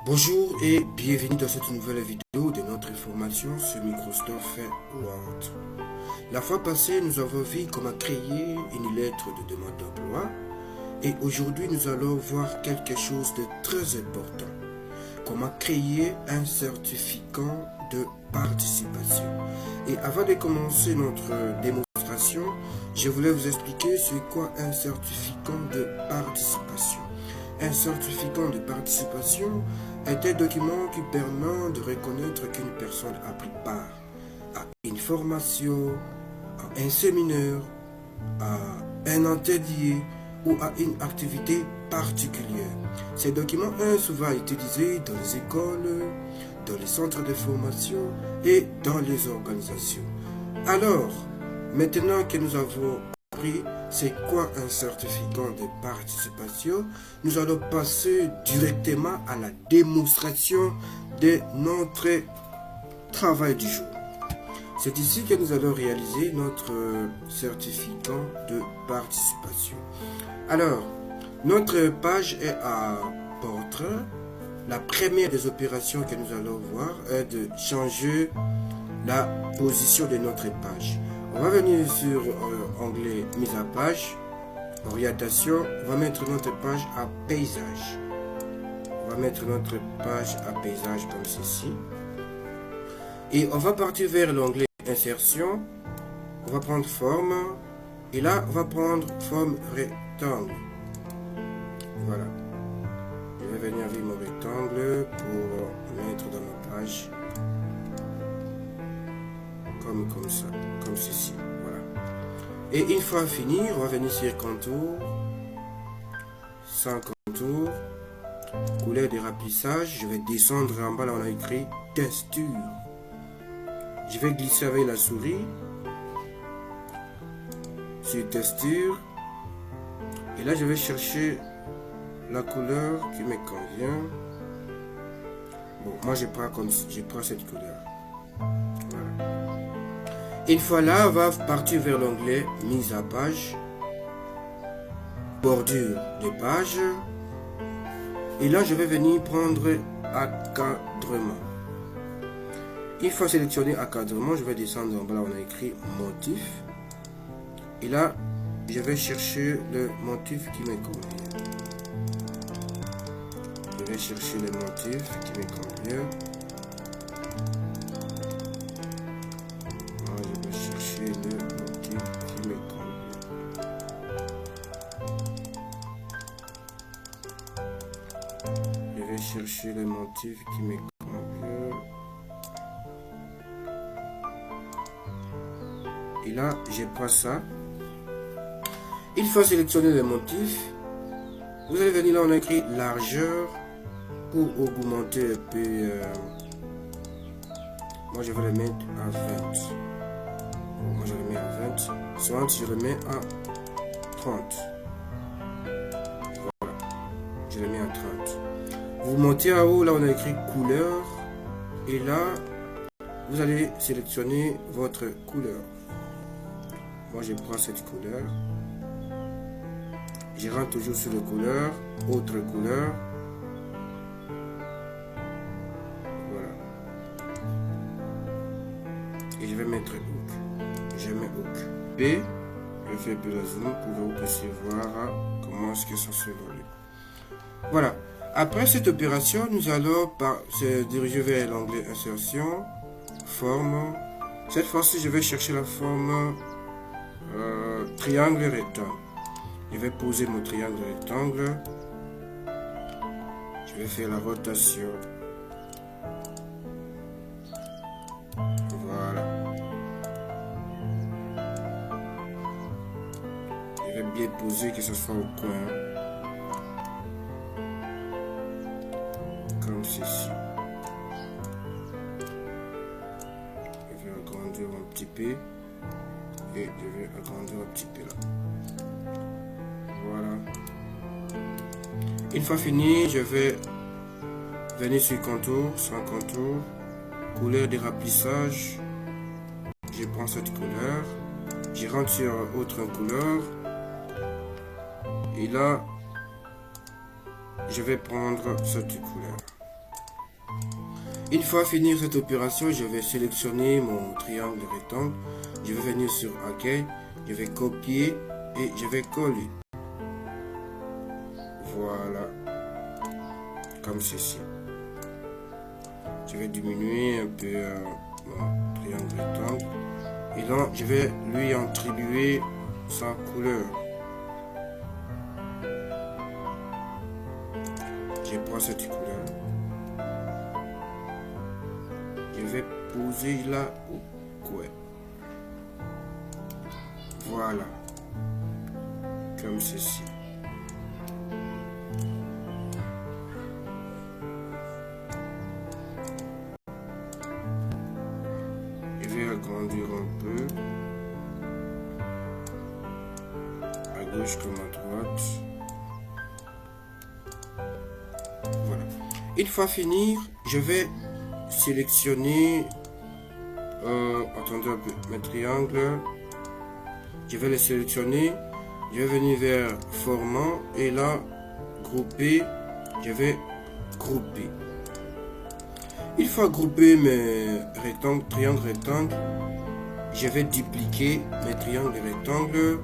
Bonjour et bienvenue dans cette nouvelle vidéo de notre formation sur Microsoft Word. La fois passée, nous avons vu comment créer une lettre de demande d'emploi et aujourd'hui, nous allons voir quelque chose de très important. Comment créer un certificat de participation. Et avant de commencer notre démonstration, je voulais vous expliquer c'est quoi un certificat de participation. Un certificat de participation est un document qui permet de reconnaître qu'une personne a pris part à une formation, à un séminaire, à un atelier ou à une activité particulière. Ces documents sont souvent utilisés dans les écoles, dans les centres de formation et dans les organisations. Alors, maintenant que nous avons appris c'est quoi un certificat de participation, nous allons passer directement à la démonstration de notre travail du jour. C'est ici que nous allons réaliser notre certificat de participation. Alors, notre page est à portrait. La première des opérations que nous allons voir est de changer la position de notre page. On va venir sur onglet mise à page, orientation, on va mettre notre page à paysage. On va mettre notre page à paysage comme ceci. Et on va partir vers l'onglet insertion, on va prendre forme, et là on va prendre forme rectangle. Voilà. Je vais venir avec mon rectangle pour mettre dans ma page. Comme ça, comme ceci, voilà. Et une fois fini, on va venir sur contour, sans contour, couleur de remplissage, je vais descendre en bas, là on a écrit texture. Je vais glisser avec la souris sur texture, et là je vais chercher la couleur qui me convient. Bon, moi je prends cette couleur. Voilà. Une fois là, on va partir vers l'onglet mise à page, bordure de page, et là je vais venir prendre encadrement. Une fois sélectionné encadrement, je vais descendre en bas, là on a écrit motif, et là je vais chercher le motif qui me convient. Je vais chercher le motif qui me convient. Le motif qui me convient. Je vais chercher le motif qui me convient. Et là, je prends ça. Il faut sélectionner le motif. Vous allez venir là, on a écrit largeur pour augmenter un peu. Moi, je vais le mettre à 20. Moi je le mets à 20, soit je le mets à 30. Voilà, je le mets à 30. Vous montez en haut, là on a écrit couleur, et là vous allez sélectionner votre couleur. Moi je prends cette couleur, je rentre toujours sur la couleur, autre couleur. Voilà, et je vais mettre hook. Je mets hook B, je fais un peu la zoom pour que vous puissiez voir comment est-ce que ça se évolue. Voilà. Après cette opération, nous allons se diriger vers l'onglet insertion, forme. Cette fois-ci, je vais chercher la forme triangle rectangle. Je vais poser mon triangle rectangle. Je vais faire la rotation. Voilà. Je vais bien poser que ce soit au coin. Comme ceci. Je vais agrandir un petit peu. Et je vais agrandir un petit peu là. Voilà. Une fois fini, je vais venir sur contour, sans contour. Couleur de remplissage. Je prends cette couleur. Je rentre sur autre couleur. Et là, je vais prendre cette couleur. Une fois fini cette opération, je vais sélectionner mon triangle rectangle. Je vais venir sur OK. Je vais copier et je vais coller. Voilà. Comme ceci. Je vais diminuer un peu mon triangle rectangle. Et donc, je vais lui attribuer sa couleur. Je prends cette couleur. Je vais poser là au coin. Voilà. Comme ceci. Je vais agrandir un peu. À gauche comme à droite. Voilà. Une fois fini, je vais sélectionner attendez un peu, mes triangles. Je vais les sélectionner. Je vais venir vers format et là grouper. Je vais grouper. Une fois groupé mes rectangles, triangles rectangles, je vais dupliquer mes triangles rectangles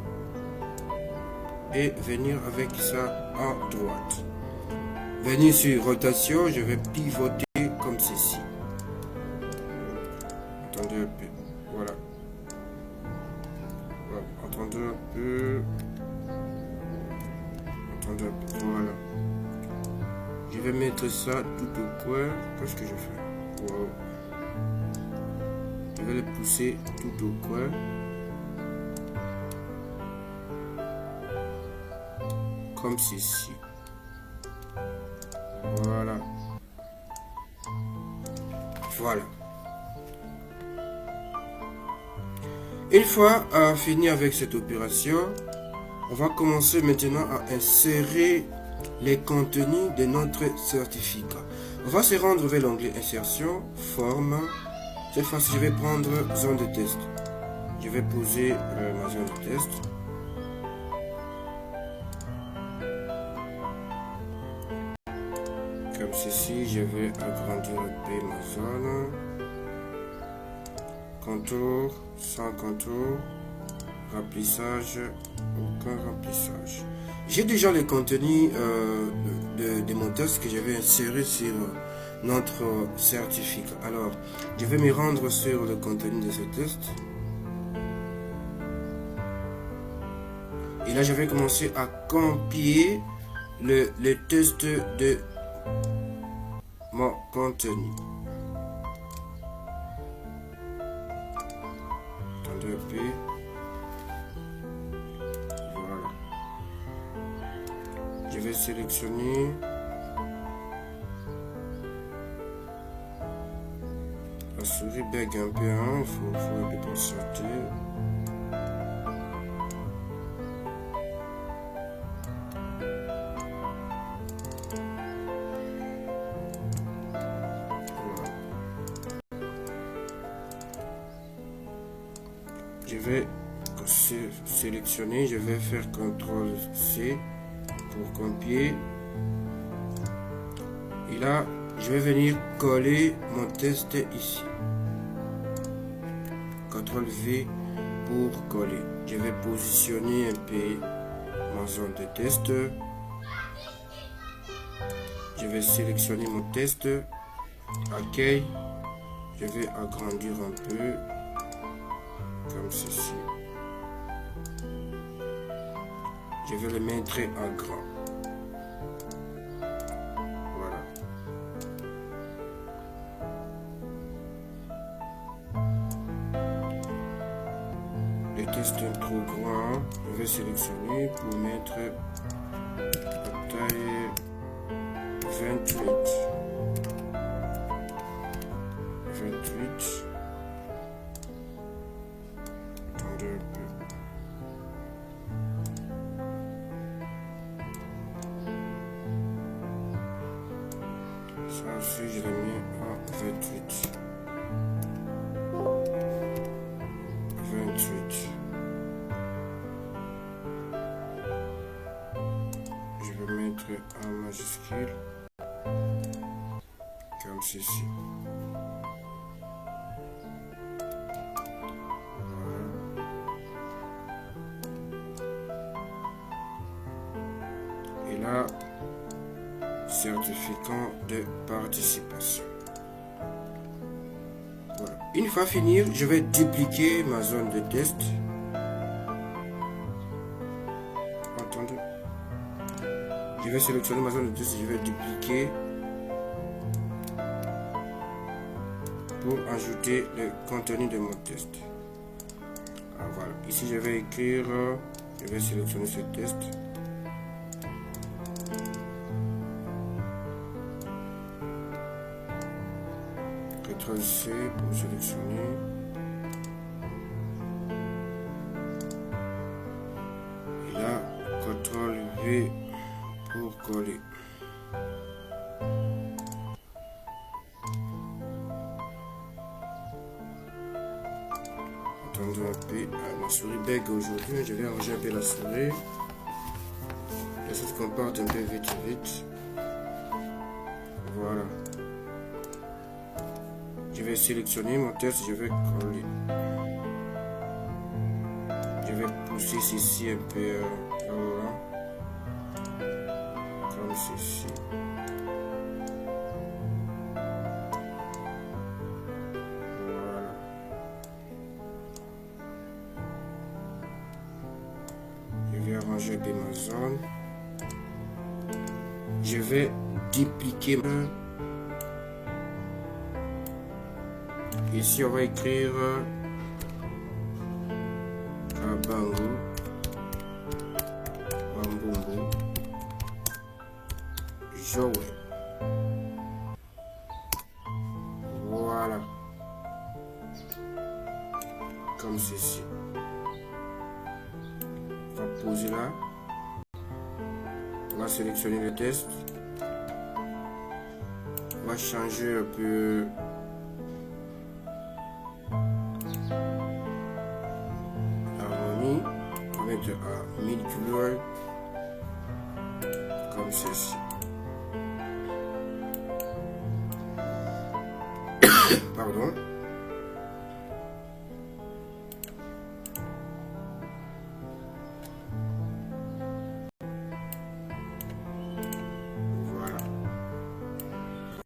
et venir avec ça à droite. Venir sur rotation, je vais pivoter comme ceci. Attendez un peu. Voilà. Attendez un peu. Attendez un peu. Voilà. Je vais mettre ça tout au coin. Qu'est-ce que je fais? Wow. Je vais le pousser tout au coin. Comme ceci. Voilà. Voilà. Une fois fini avec cette opération, on va commencer maintenant à insérer les contenus de notre certificat. On va se rendre vers l'onglet insertion, forme. Cette fois-ci, je vais prendre zone de test. Je vais poser ma zone de test. Comme ceci, je vais agrandir un peu ma zone. Contour, sans contour, remplissage, aucun remplissage. J'ai déjà les contenus de mon test que je vais insérer sur notre certificat. Alors, je vais me rendre sur le contenu de ce test. Et là, je vais commencer à copier le test de mon contenu. Attendez un peu. Voilà. Je vais sélectionner. La souris bug un peu, hein. Il faut un peu patienter. Je vais sélectionner, je vais faire CTRL-C pour copier. Et là, je vais venir coller mon test ici. CTRL-V pour coller. Je vais positionner un peu ma zone de test. Je vais sélectionner mon test. OK. Je vais agrandir un peu. Comme ceci. Je vais le mettre en grand. Voilà. Le test est trop grand. Je vais sélectionner pour mettre la taille 28. 28. Ça aussi, je l'ai mis à 28. 28. Je vais mettre en majuscule. Comme ceci. certificat de participation. Voilà. Une fois fini, je vais dupliquer ma zone de test. Attendez. Je vais sélectionner ma zone de test et je vais dupliquer pour ajouter le contenu de mon test. Alors voilà. Ici, je vais écrire, je vais sélectionner ce test. CTRL-C pour sélectionner. Et là, CTRL-V pour coller. Attendez un peu. Ma souris bug aujourd'hui. Je vais arranger un peu la souris. La chose qu'on parte un peu vite. Voilà. Je vais sélectionner mon test, je vais coller. Je vais pousser ceci un peu voilà. Comme ceci. Voilà. Je vais arranger un peu ma zone. Je vais dupliquer. Ici, on va écrire Kabango, Bambumbo, Joël. Voilà. Comme ceci. On va poser là. On va sélectionner le test. On va changer un peu. On va mettre à 1000 couleurs comme ceci.